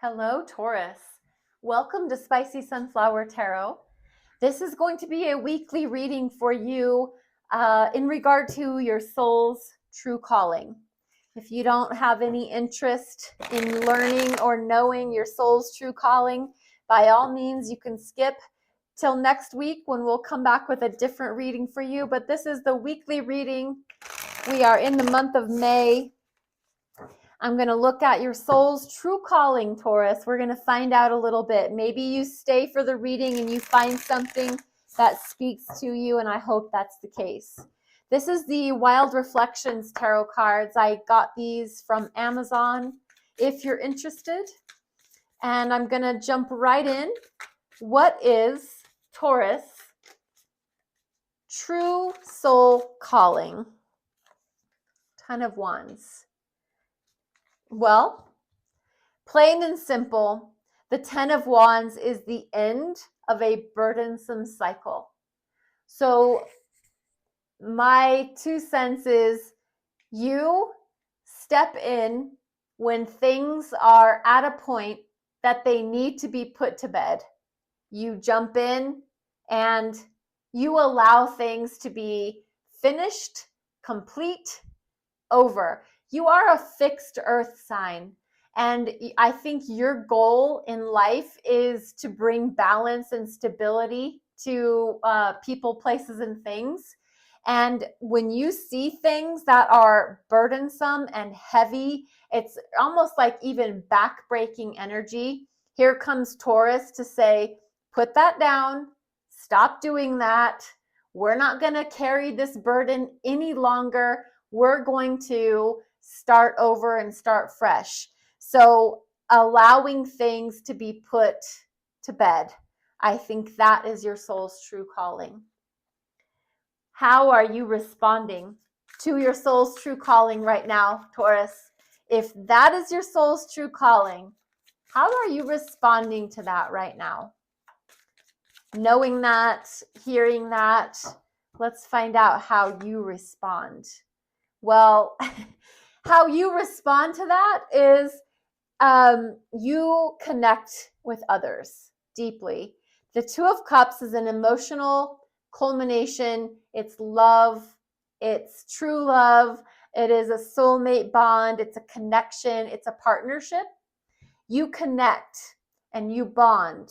Hello, Taurus. Welcome to Spicy Sunflower Tarot. This is going to be a weekly reading for you in regard to your soul's true calling. If you don't have any interest in learning or knowing your soul's true calling, by all means, you can skip till next week when we'll come back with a different reading for you. But this is the weekly reading. We are in the month of May. I'm going to look at your soul's true calling, Taurus. We're going to find out a little bit. Maybe you stay for the reading and you find something that speaks to you, and I hope that's the case. This is the Wild Reflections Tarot cards. I got these from Amazon if you're interested. And I'm going to jump right in. What is Taurus' true soul calling? Ten of Wands. Well, plain and simple, the Ten of Wands is the end of a burdensome cycle. So my 2 cents is you step in when things are at a point that they need to be put to bed. You jump in and you allow things to be finished, complete, over. You are a fixed earth sign. And I think your goal in life is to bring balance and stability to people, places, and things. And when you see things that are burdensome and heavy, it's almost like even back-breaking energy. Here comes Taurus to say, put that down, stop doing that. We're not going to carry this burden any longer. We're going to start over and start fresh. So allowing things to be put to bed, I think that is your soul's true calling. How are you responding to your soul's true calling right now, Taurus? If that is your soul's true calling, how are you responding to that right now? Knowing that, hearing that, let's find out how you respond. Well, how you respond to that is you connect with others deeply. The Two of Cups is an emotional culmination. It's love. It's true love. It is a soulmate bond. It's a connection. It's a partnership. You connect and you bond.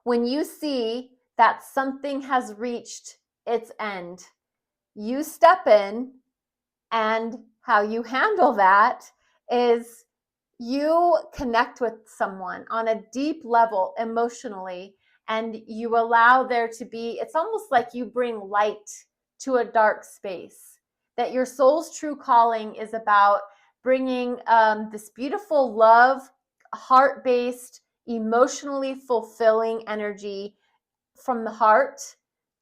When you see that something has reached its end, you step in, and how you handle that is you connect with someone on a deep level emotionally, and you allow there to be, it's almost like you bring light to a dark space. That your soul's true calling is about bringing this beautiful love, heart-based, emotionally fulfilling energy from the heart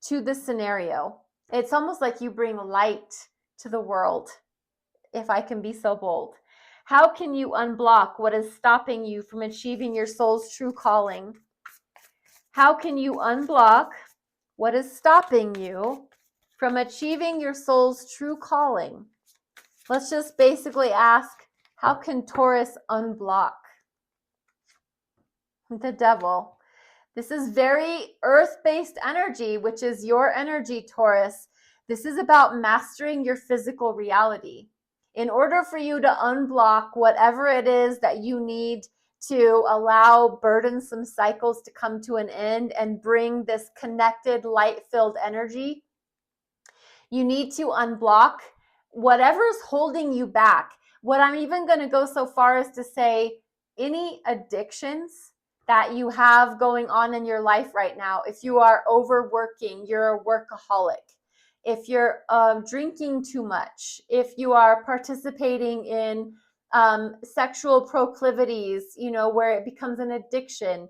to the scenario. It's almost like you bring light to the world, if I can be so bold. How can you unblock what is stopping you from achieving your soul's true calling? How can you unblock what is stopping you from achieving your soul's true calling? Let's just basically ask, how can Taurus unblock? The Devil. This is very earth-based energy, which is your energy, Taurus. This is about mastering your physical reality. In order for you to unblock whatever it is that you need to allow burdensome cycles to come to an end and bring this connected, light-filled energy, you need to unblock whatever's holding you back. What I'm even going to go so far as to say, any addictions that you have going on in your life right now. If you are overworking, you're a workaholic. If you're drinking too much, if you are participating in sexual proclivities, where it becomes an addiction,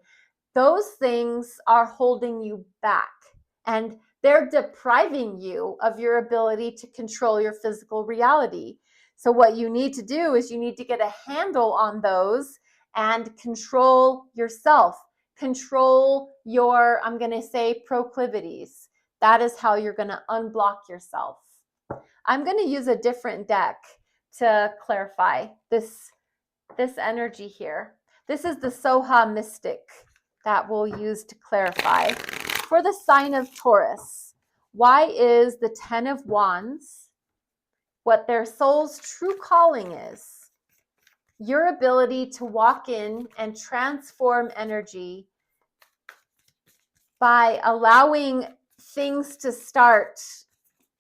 those things are holding you back. And they're depriving you of your ability to control your physical reality. So what you need to do is you need to get a handle on those and control yourself, control your, I'm going to say, proclivities. That is how you're going to unblock yourself. I'm going to use a different deck to clarify this energy here. This is the Soha mystic that we'll use to clarify. For the sign of Taurus, why is the Ten of Wands what their soul's true calling is? Your ability to walk in and transform energy by allowing things to start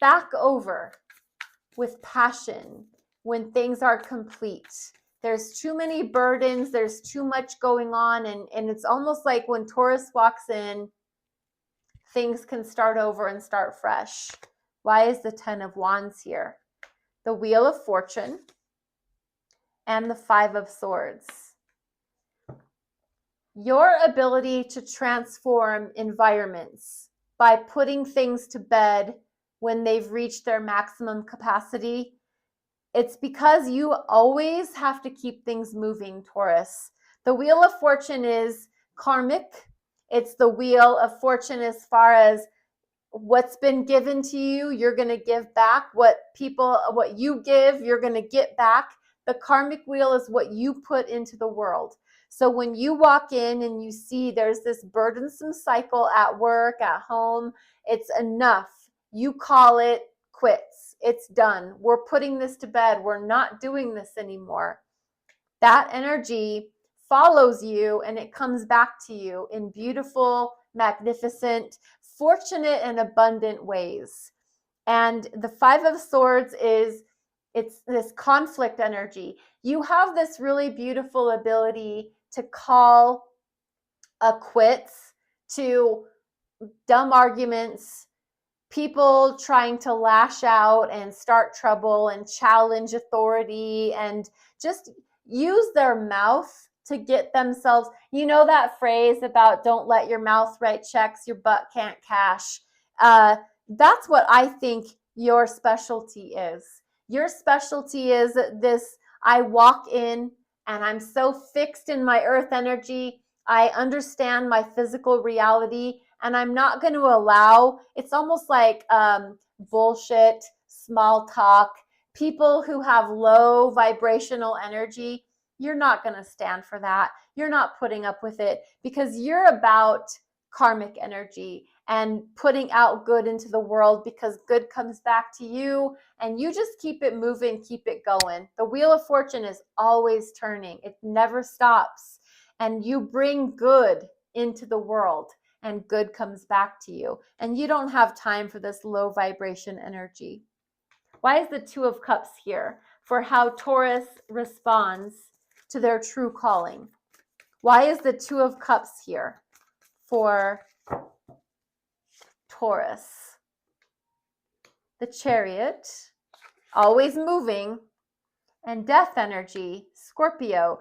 back over with passion when things are complete. There's too many burdens, there's too much going on, and it's almost like when Taurus walks in, things can start over and start fresh. Why is the Ten of Wands here? The Wheel of Fortune and the Five of Swords. Your ability to transform environments by putting things to bed when they've reached their maximum capacity, it's because you always have to keep things moving, Taurus. The Wheel of Fortune is karmic. It's the Wheel of Fortune as far as what's been given to you, you're going to give back. What you give, you're going to get back. The karmic wheel is what you put into the world. So when you walk in and you see there's this burdensome cycle at work, at home, it's enough. You call it quits. It's done. We're putting this to bed. We're not doing this anymore. That energy follows you and it comes back to you in beautiful, magnificent, fortunate, and abundant ways. And the Five of Swords it's this conflict energy. You have this really beautiful ability to call a quits to dumb arguments, people trying to lash out and start trouble and challenge authority and just use their mouth to get themselves, you know that phrase about don't let your mouth write checks your butt can't cash. That's what I think your specialty is. Your specialty is this: I walk in and I'm so fixed in my earth energy, I understand my physical reality, and I'm not going to allow, it's almost like bullshit, small talk, people who have low vibrational energy. You're not going to stand for that. You're not putting up with it because you're about karmic energy and putting out good into the world because good comes back to you and you just keep it moving, keep it going. The Wheel of Fortune is always turning. It never stops. And you bring good into the world and good comes back to you. And you don't have time for this low vibration energy. Why is the Two of Cups here? For how Taurus responds to their true calling. Why is the Two of Cups here for Taurus? The Chariot, always moving, and death energy, Scorpio.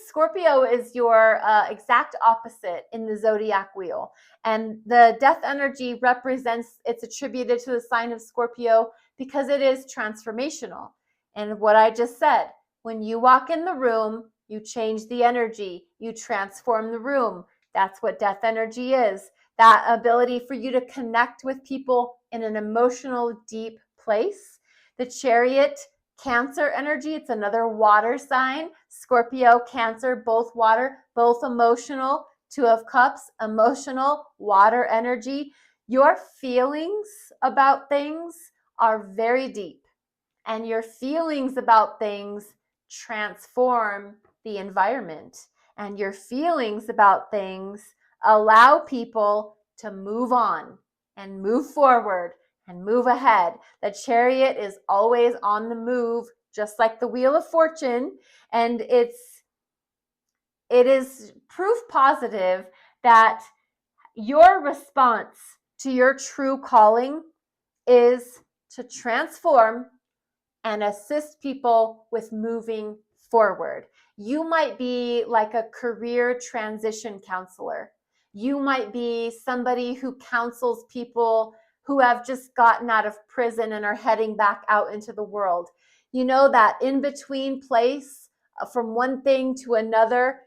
Scorpio is your exact opposite in the zodiac wheel. And the death energy it's attributed to the sign of Scorpio because it is transformational. And what I just said, when you walk in the room, you change the energy, you transform the room. That's what death energy is. That ability for you to connect with people in an emotional, deep place. The Chariot, Cancer energy, it's another water sign. Scorpio, Cancer, both water, both emotional. Two of Cups, emotional, water energy. Your feelings about things are very deep, and your feelings about things transform the environment, and your feelings about things allow people to move on and move forward and move ahead. The Chariot is always on the move, just like the Wheel of Fortune. And it is proof positive that your response to your true calling is to transform and assist people with moving forward. You might be like a career transition counselor. You might be somebody who counsels people who have just gotten out of prison and are heading back out into the world. You know, that in between place from one thing to another,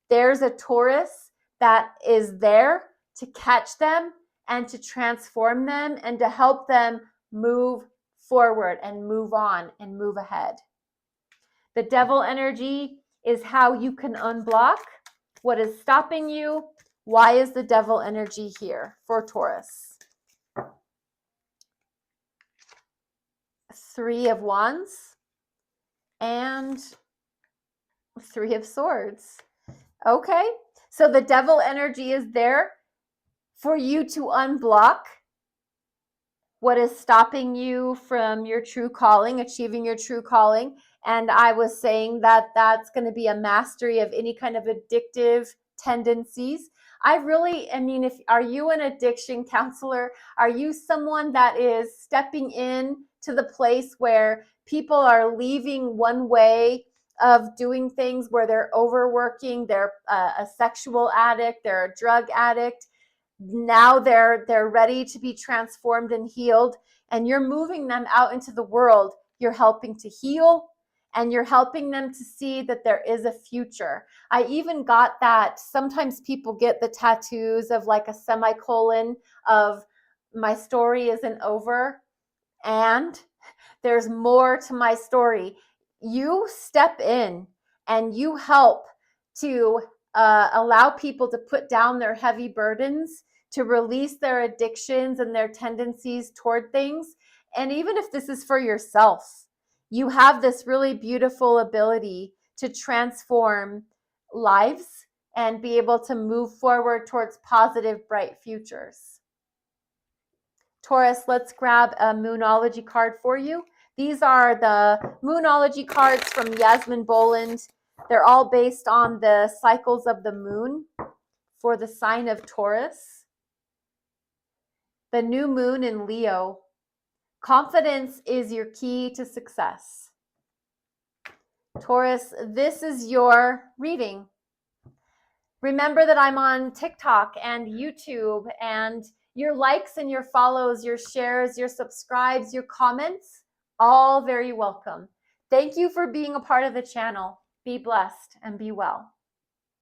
there's a Taurus that is there to catch them and to transform them and to help them move forward and move on and move ahead. The Devil energy is how you can unblock what is stopping you. Why is the devil energy here for Taurus? 3 of Wands and 3 of Swords. Okay, so the devil energy is there for you to unblock what is stopping you from your true calling, achieving your true calling. And I was saying that that's going to be a mastery of any kind of addictive tendencies. I mean, are you an addiction counselor? Are you someone that is stepping in to the place where people are leaving one way of doing things, where they're overworking, they're a sexual addict, they're a drug addict? Now they're ready to be transformed and healed, and you're moving them out into the world. You're helping to heal, and you're helping them to see that there is a future. I even got that sometimes people get the tattoos of like a semicolon of my story isn't over and there's more to my story. You step in and you help to allow people to put down their heavy burdens, to release their addictions and their tendencies toward things. And even if this is for yourself, you have this really beautiful ability to transform lives and be able to move forward towards positive, bright futures. Taurus, let's grab a Moonology card for you. These are the Moonology cards from Yasmin Boland. They're all based on the cycles of the moon for the sign of Taurus. The new moon in Leo. Confidence is your key to success. Taurus, this is your reading. Remember that I'm on TikTok and YouTube, and your likes and your follows, your shares, your subscribes, your comments, all very welcome. Thank you for being a part of the channel. Be blessed and be well.